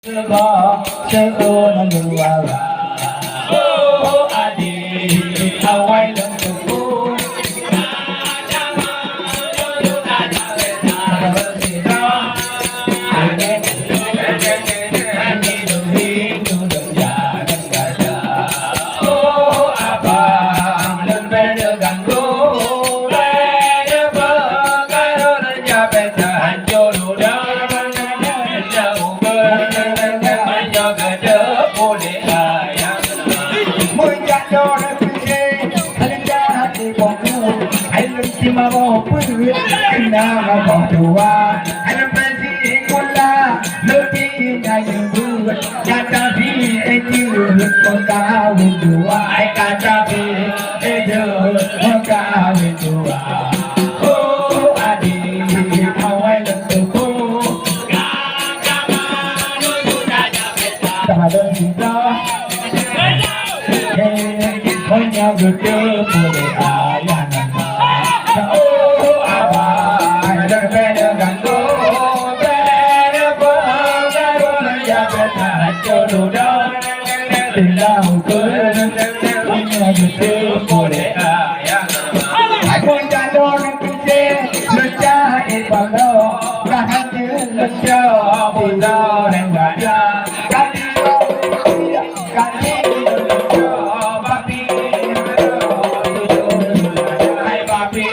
Go, say oh no no oh adi, how I love to go. Oh abang, lebih dengan go. Ma bỏ bự na ma bỏ tua anh phải đi con la lỡ đi nhà nhiều người cha ta đi em chưa con cá về tua ai cá ta về em giờ con cá về tua ô adi mau ai lần từ cô ta đơn gì đó thôi nhau được chưa của để ai tình lao cưới nhà được chưa cô để ai con cha đo nên kinh tế lên cha đi bằng đâu ra hai chữ lên cho bùi lo đang gạt ra cắt đi cắt đi cho papi hai papi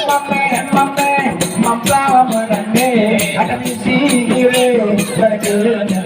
Mama, mama, mama, ada misi ire, pada kerana